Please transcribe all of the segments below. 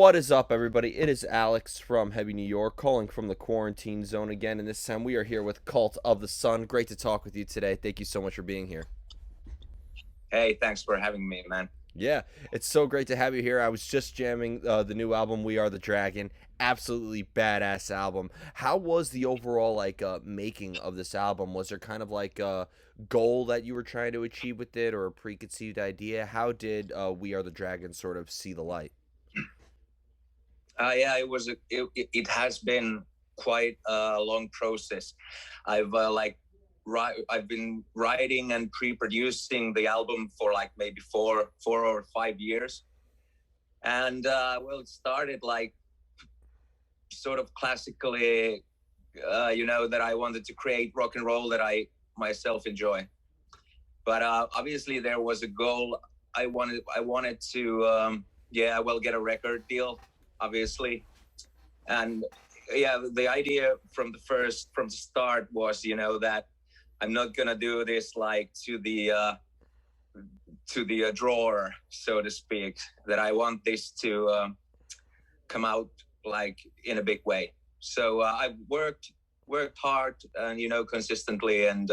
What is up, everybody? It is Alex from Heavy New York, calling from the quarantine zone again, and this time we are here with Cult of the Sun. Great to talk with you today. Thank you so much for being here. Hey, thanks for having me, man. Yeah, it's so great to have you here. I was just jamming the new album, We Are the Dragon. Absolutely badass album. How was the overall making of this album? Was there kind of like a goal that you were trying to achieve with it, or a preconceived idea? How did We Are the Dragon sort of see the light? Yeah, it has been quite a long process. I've I've been writing and pre-producing the album for like maybe four or 5 years, and it started like sort of classically, that I wanted to create rock and roll that I myself enjoy. But obviously, there was a goal. I wanted to, get a record deal, obviously, and yeah, the idea from the start was, that I'm not gonna do this like to the drawer, so to speak. That I want this to come out like in a big way. So I worked hard and consistently, and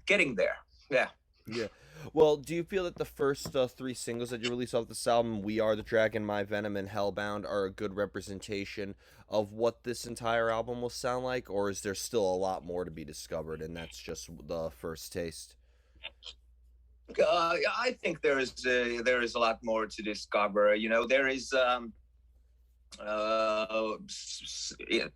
getting there. Yeah. Yeah. Well, do you feel that the first three singles that you released off this album, We Are the Dragon, My Venom, and Hellbound, are a good representation of what this entire album will sound like? Or is there still a lot more to be discovered and that's just the first taste? I think there is a lot more to discover. There is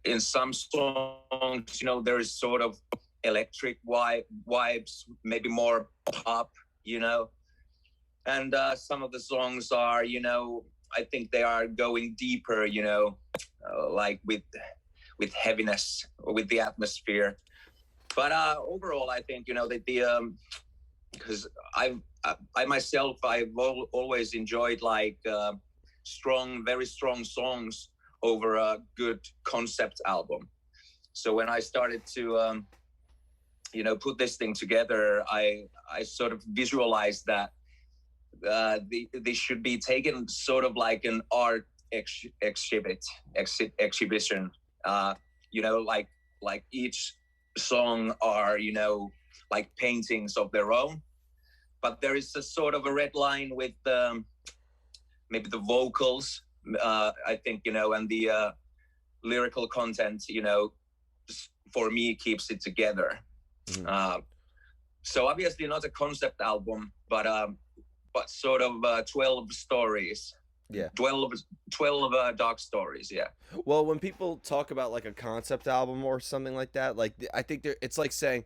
in some songs, there is sort of electric vibes, maybe more pop, and some of the songs are, I think they are going deeper, like with heaviness or with the atmosphere. But overall, I think that the because I myself, always enjoyed like very strong songs over a good concept album. So when I started to put this thing together, I sort of visualized that they should be taken sort of like an art exhibition. Like each song are like paintings of their own, but there is a sort of a red line with maybe the vocals. I think and the lyrical content. For me keeps it together. Mm-hmm. So obviously not a concept album, but sort of 12 stories. Yeah. 12 dark stories, yeah. Well, when people talk about like a concept album or something like that, like I think it's like saying,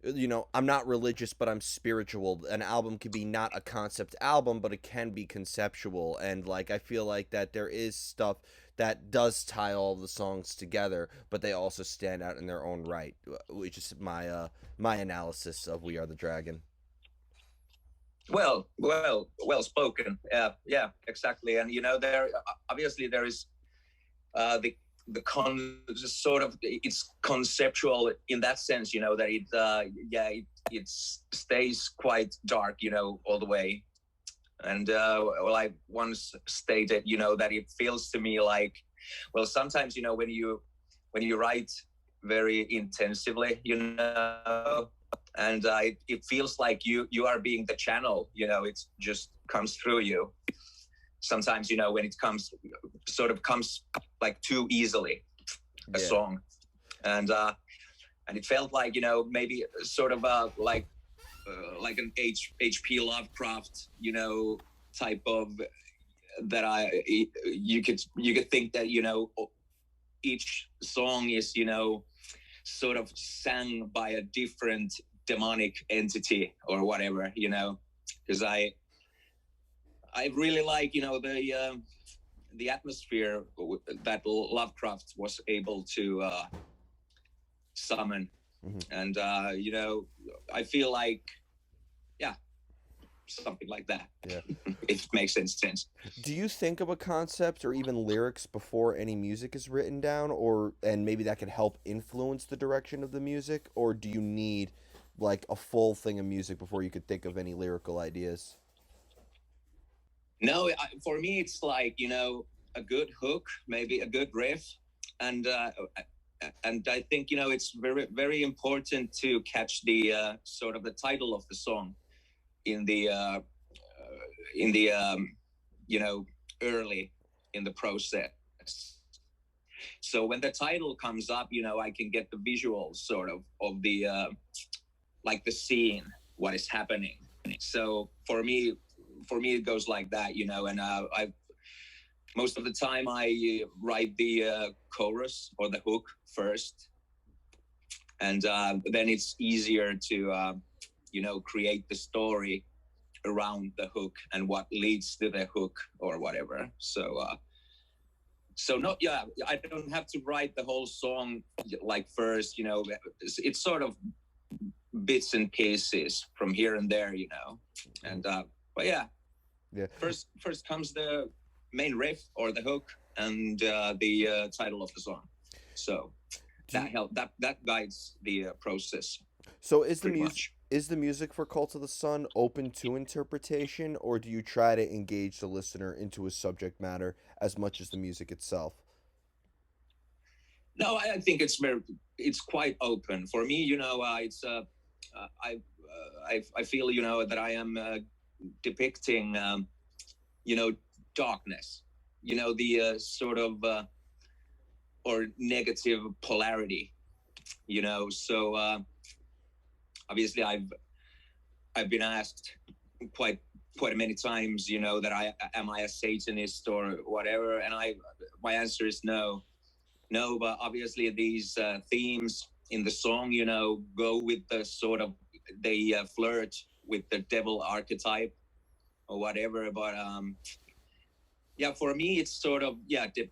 I'm not religious, but I'm spiritual. An album could be not a concept album, but it can be conceptual. And like, I feel like that there is stuff that does tie all the songs together, but they also stand out in their own right, which is my analysis of We Are the Dragon. Well spoken. Yeah, exactly. And there obviously there is sort of, it's conceptual in that sense, that it stays quite dark, all the way. And I once stated, that it feels to me like, sometimes, when you write very intensively, and it feels like you are being the channel, it just comes through you. Sometimes, when it comes like too easily, a song, and it felt like, maybe sort of like an H.P. Lovecraft, type of, that you could think that, each song is, sort of sang by a different demonic entity or whatever, because I really like, the atmosphere that Lovecraft was able to summon. Mm-hmm. And I feel like, yeah, something like that. Yeah. If it makes any sense. Do you think of a concept or even lyrics before any music is written down, and maybe that could help influence the direction of the music, or do you need like a full thing of music before you could think of any lyrical ideas? No, for me, it's like, a good hook, maybe a good riff. And I think, it's very, very important to catch the sort of the title of the song in the you know, early in the process. So when the title comes up, I can get the visuals of the like the scene, what is happening. So for me it goes like that, and I most of the time I write the chorus or the hook first, and then it's easier to create the story around the hook and what leads to the hook or whatever. So not yeah, I don't have to write the whole song like first. It's sort of bits and pieces from here and there, and but yeah, Yeah. first comes the main riff or the hook and the title of the song. So Do you, that guides the process so pretty much. is the music for Cult of the Sun open to interpretation, or do you try to engage the listener into a subject matter as much as the music itself? No, I think it's quite open for me. It's I feel that I am depicting darkness. The sort of or negative polarity. So obviously I've been asked quite many times, that I a Satanist or whatever, and my answer is no. No, but obviously these themes in the song, go with the sort of they flirt with the devil archetype or whatever. But yeah, for me, it's sort of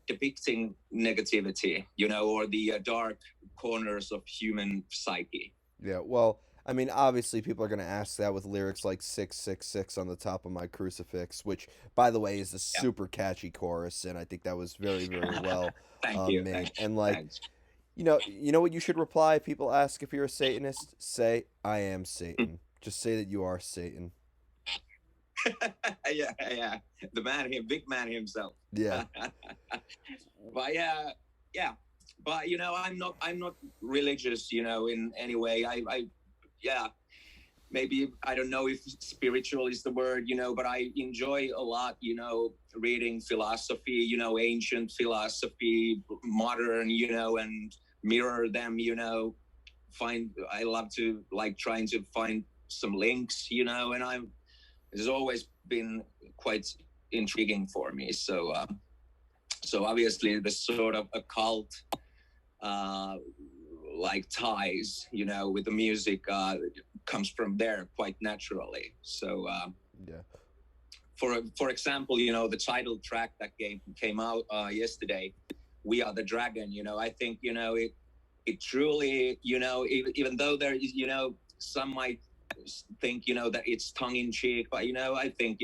depicting negativity, or the dark corners of human psyche. Yeah, well, I mean, obviously, people are going to ask that with lyrics like 666 on the top of my crucifix, which, by the way, is a Yeah. super catchy chorus, and I think that was very, very well Thank you. made. Thanks. And, like, Thanks. you know what you should reply? People ask if you're a Satanist. Say, I am Satan. Just say that you are Satan. Yeah, yeah. The man, big man himself. Yeah. But yeah. But I'm not religious, in any way. Yeah, maybe I don't know if spiritual is the word, but I enjoy a lot, reading philosophy, ancient philosophy, modern, and mirror them, I love to like trying to find some links, and it's always been quite intriguing for me. So obviously the sort of occult uh, like ties, with the music comes from there quite naturally. So Yeah. for example, the title track that came out yesterday, "We Are the Dragon." I think it truly, even though there is, some might think, that it's tongue in cheek, but I think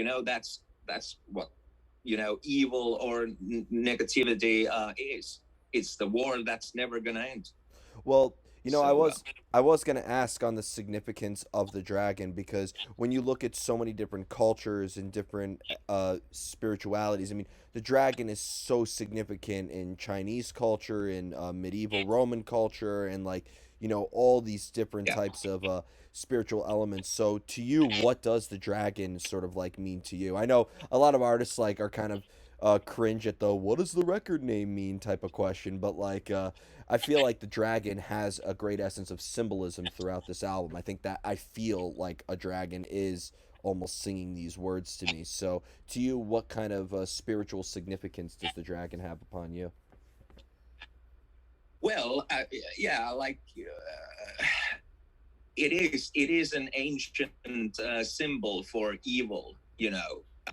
that's what evil or negativity is. It's the war that's never gonna end. Well, So I was gonna ask on the significance of the dragon because when you look at so many different cultures and different spiritualities, I mean, the dragon is so significant in Chinese culture, in medieval Roman culture, and like all these different yeah. types of spiritual elements. So to you, what does the dragon sort of like mean to you? I know a lot of artists like are kind of cringe at the "what does the record name mean" type of question, but like I feel like the dragon has a great essence of symbolism throughout this album. I think that I feel like a dragon is almost singing these words to me. So, to you, what kind of spiritual significance does the dragon have upon you? Well, yeah, like it is an ancient symbol for evil,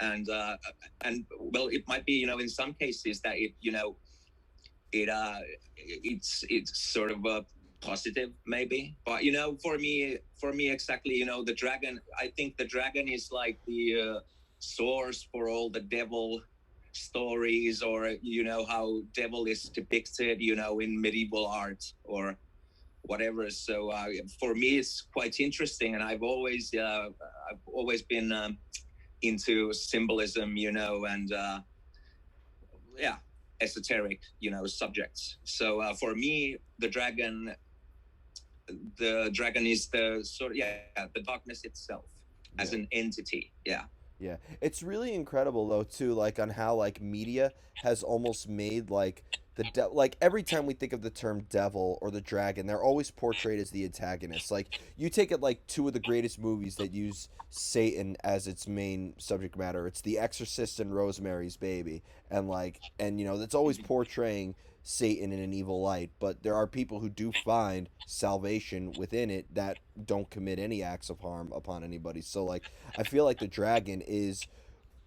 and and well, it might be, in some cases that it's sort of a positive maybe, but for me exactly, the dragon. I think the dragon is like the source for all the devil stories, or how devil is depicted, in medieval art or whatever. So for me, it's quite interesting, and I've always been into symbolism, and yeah, esoteric, subjects. So for me, the dragon is the sort of, yeah, the darkness itself as Yeah. an entity. Yeah. Yeah, it's really incredible though too, like on how like media has almost made like like every time we think of the term devil or the dragon, they're always portrayed as the antagonist. Like you take it like two of the greatest movies that use Satan as its main subject matter. It's The Exorcist and Rosemary's Baby, and that's always portraying Satan in an evil light. But there are people who do find salvation within it that don't commit any acts of harm upon anybody. So like I feel like the dragon is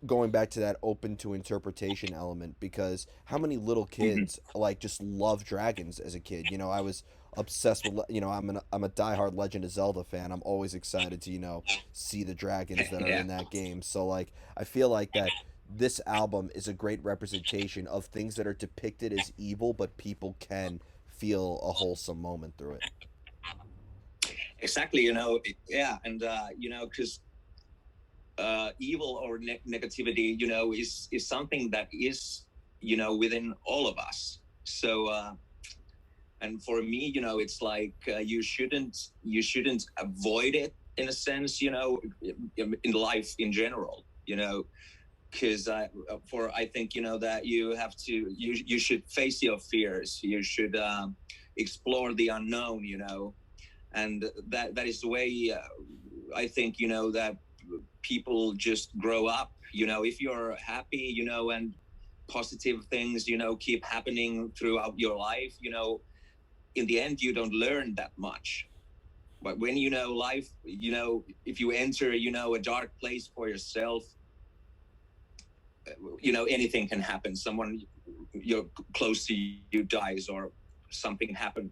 going back to that open to interpretation element because how many little Mhm. kids like just love dragons as a kid? I was obsessed with I'm a diehard Legend of Zelda fan. I'm always excited to see the dragons that are Yeah. in that game. So like I feel like that this album is a great representation of things that are depicted as evil but people can feel a wholesome moment through it. Exactly. Yeah, and because evil or negativity, is something that is, within all of us. So, and for me, it's like you shouldn't avoid it in a sense, in life in general, because I think that you should face your fears. You should explore the unknown, and that is the way I think that people just grow up. If you're happy, and positive things, keep happening throughout your life, in the end you don't learn that much. But when life, if you enter, a dark place for yourself, anything can happen. Someone you're close to you dies, or something happened.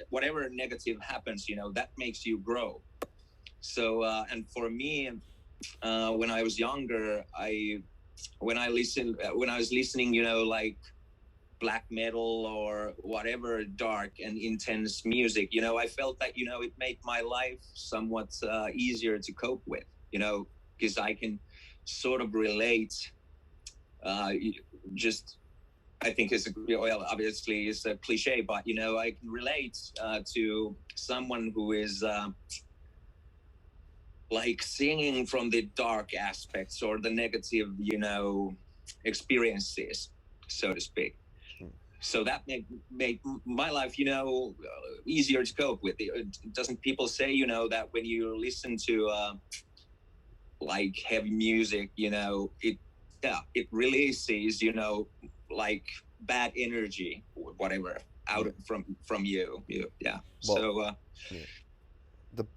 Whatever negative happens, that makes you grow. So and for me, when I was younger, when I was listening, like black metal or whatever dark and intense music, I felt that it made my life somewhat easier to cope with, because I can sort of relate. Uh, just I think it's well, obviously it's a cliche, but I can relate to someone who is like singing from the dark aspects or the negative, experiences, so to speak. So that made my life, easier to cope with. Doesn't people say, that when you listen to like heavy music, it releases, like bad energy or whatever out Yeah. from you. Yeah. Well, So yeah.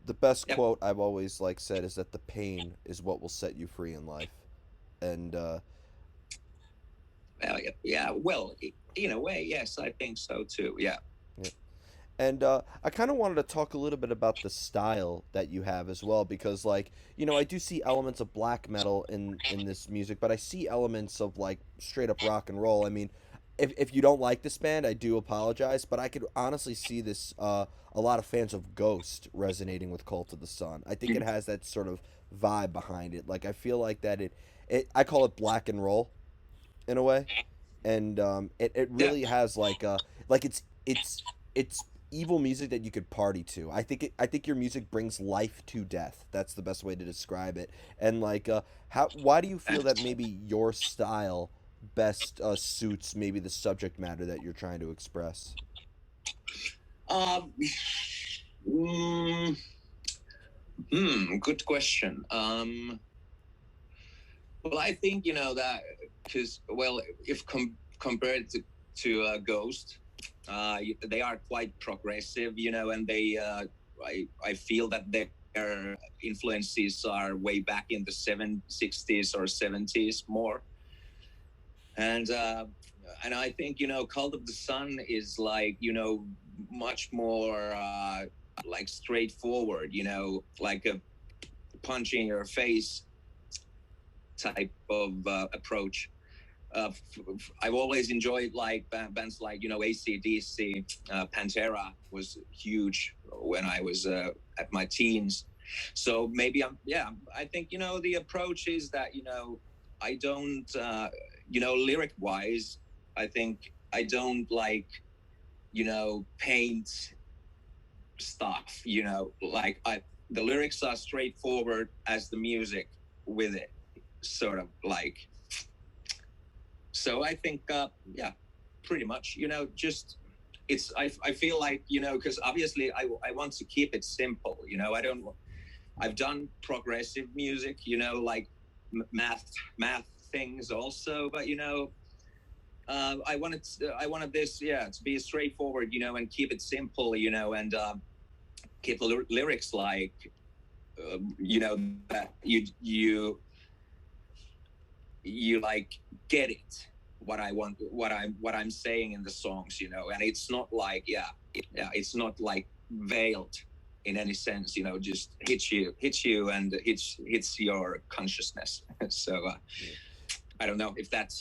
The best yep. quote I've always like said is that the pain is what will set you free in life, and Yeah. Well, in a way, yes, I think so too. Yeah. yeah. And I kind of wanted to talk a little bit about the style that you have as well, because like I do see elements of black metal in this music, but I see elements of like straight up rock and roll. I mean, if you don't like this band, I do apologize, but I could honestly see this a lot of fans of Ghost resonating with Cult of the Sun. I think it has that sort of vibe behind it. Like I feel like that it I call it black and roll in a way, and it Yeah. really has like it's evil music that you could party to. I think your music brings life to death. That's the best way to describe it. And like how why do you feel that maybe your style best suits maybe the subject matter that you're trying to express? Um, mm, Good question. Well, I think that because, well, if compared to Ghost, they are quite progressive, and I feel that their influences are way back in the 60s or 70s more, and I think Cult of the Sun is like much more like straightforward, like a punch in your face type of approach. I've always enjoyed like bands like AC/DC. Pantera was huge when I was at my teens, So maybe I think, the approach is that, I don't, lyric wise, I think I don't like, paint stuff, like the lyrics are straightforward as the music with it, sort of like. So I think, pretty much, just I feel like, because obviously I want to keep it simple, I've done progressive music, like math things also, but I wanted this, to be straightforward, and keep it simple, and keep the lyrics like, that you like get it, what I want, what I'm saying in the songs, and it's not like, it's not like veiled in any sense, just hits you and hits your consciousness. So I don't know if that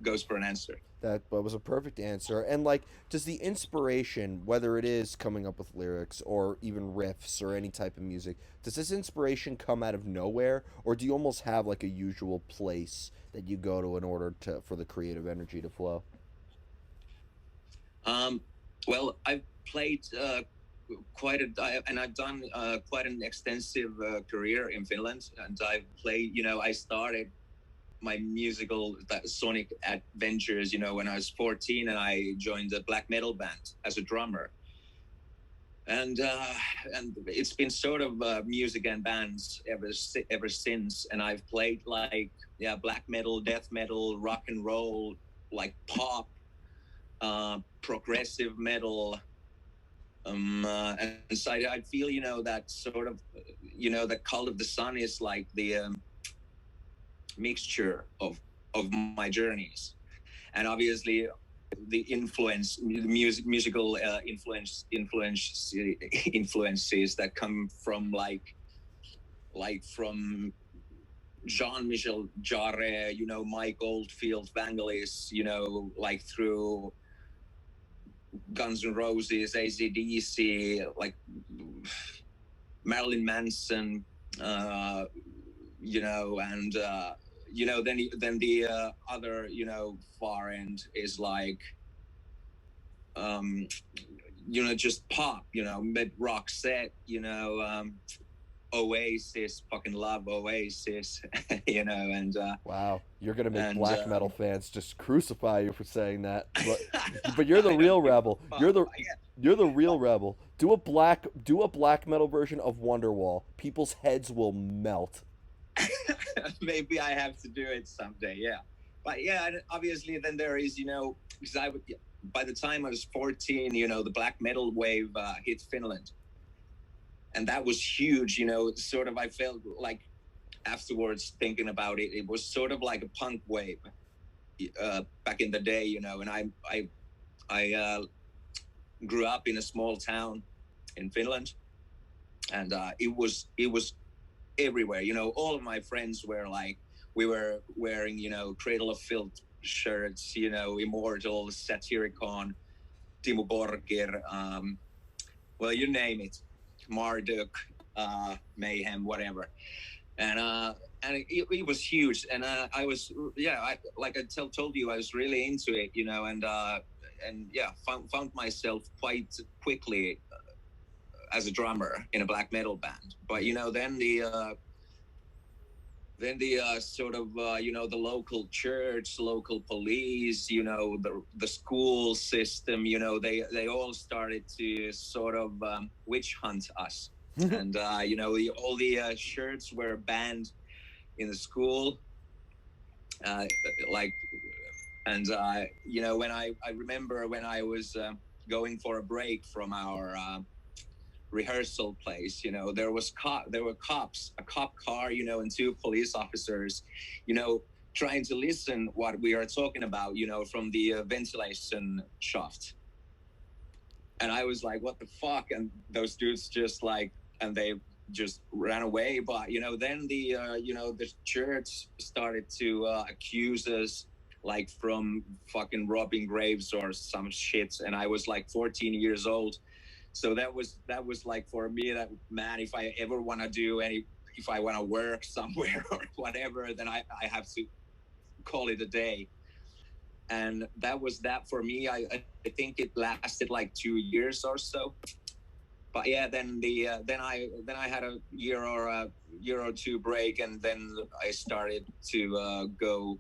goes for an answer. That was a perfect answer. And like, does the inspiration, whether it is coming up with lyrics or even riffs or any type of music, does this inspiration come out of nowhere, or do you almost have like a usual place that you go to in order to for the creative energy to flow? Um, well, I've played and I've done quite an extensive career in Finland, and I've played. I started my musical sonic adventures, when I was 14, and I joined a black metal band as a drummer. And it's been sort of music and bands ever since. And I've played like black metal, death metal, rock and roll, like pop, progressive metal. And so I feel, that sort of, the Cult of the Sun is like the mixture of my journeys, and obviously the influence, musical influences that come from from Jean-Michel Jarre, Mike Oldfield, Vangelis, like through Guns N' Roses, AC/DC, like Marilyn Manson, and then the other, far end is like, just pop, mid rock set, Oasis, fucking love Oasis, and Wow, you're gonna make and black metal fans just crucify you for saying that. But you're the real rebel. You're the real rebel. Do a black metal version of Wonderwall. People's heads will melt. Maybe I have to do it someday. Yeah, but yeah, and obviously then there is, because by the time I was 14, the black metal wave hit Finland, and that was huge. Sort of I felt like afterwards thinking about it, it was sort of like a punk wave back in the day, and I grew up in a small town in Finland, and it was everywhere. All of my friends were like, we were wearing, Cradle of Filth shirts, Immortal, Satyricon, Timo Borgir, well, you name it, Marduk, Mayhem, whatever. And it was huge. And I was, like I told you, I was really into it, and yeah, found myself quite quickly as a drummer in a black metal band. But then the sort of the local church, local police, the school system, they all started to sort of witch hunt us. And all the shirts were banned in the school, like, and when I remember when I was going for a break from our rehearsal place, there were cops, a cop car, and two police officers, trying to listen what we are talking about, from the ventilation shaft. And I was like, what the fuck? And those dudes just like, and they just ran away. But then the church started to accuse us, like, from fucking robbing graves or some shit. And I was like 14 years old, So that was like for me that, man, if I ever want to do any, if I want to work somewhere or whatever, then I have to call it a day. And that was that for me. I think it lasted like 2 years or so. But yeah, then then I had a year or two break, and then I started to go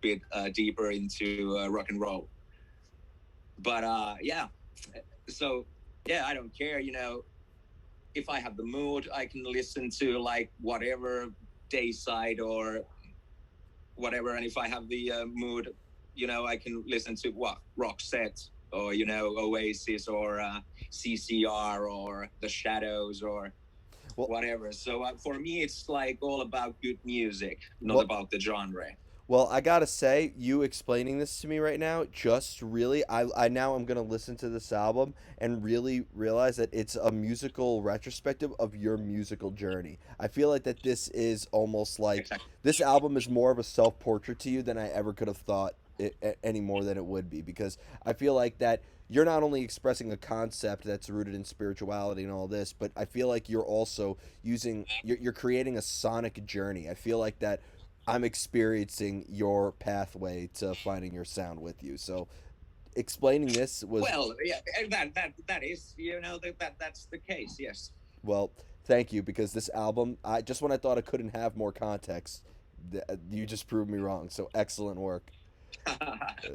bit deeper into rock and roll. But yeah, so yeah, I don't care. If I have the mood, I can listen to like whatever Dayside or whatever, and if I have the mood, I can listen to what Roxette or Oasis or CCR or The Shadows or Well, whatever. So for me, it's like all about good music, not well, about the genre. Well, I gotta say, you explaining this to me right now, just really, I now I'm gonna listen to this album and really realize that it's a musical retrospective of your musical journey. I feel like that this is almost like Exactly. this album is more of a self portrait to you than I ever could have thought any more than it would be, because I feel like that you're not only expressing a concept that's rooted in spirituality and all this, but I feel like you're also you're creating a sonic journey. I feel like that I'm experiencing your pathway to finding your sound with you. So explaining this was, Well, yeah, that is, that's the case. Yes. well, thank you, because this album, I just when I thought I couldn't have more context, you just proved me wrong. So excellent work.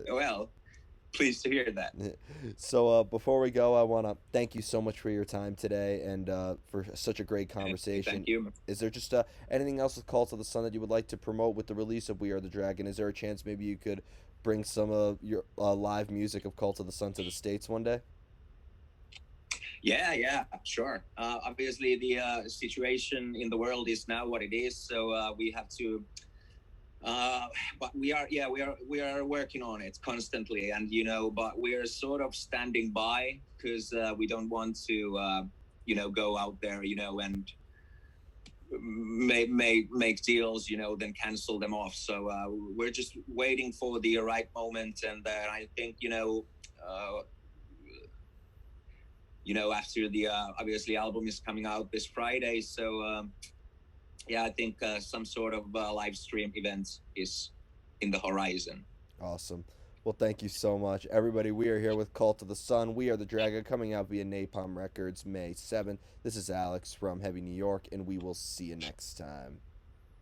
Well, pleased to hear that. So before we go, I want to thank you so much for your time today and for such a great conversation. Thank you. Is there just anything else with Cult of the Sun that you would like to promote with the release of We Are the Dragon? Is there a chance maybe you could bring some of your live music of Cult of the Sun to the States one day? Yeah, yeah, sure. Obviously, the situation in the world is now what it is, so we have to. Uh, but we are working on it constantly, and but we are sort of standing by because we don't want to, go out there, and make deals, then cancel them off. So we're just waiting for the right moment, and I think after the obviously album is coming out this Friday, so yeah, I think some sort of live stream event is in the horizon. Awesome. Well, thank you so much. Everybody, we are here with Cult of the Sun. We are the Dragon, coming out via Napalm Records May 7th. This is Alex from Heavy New York, and we will see you next time.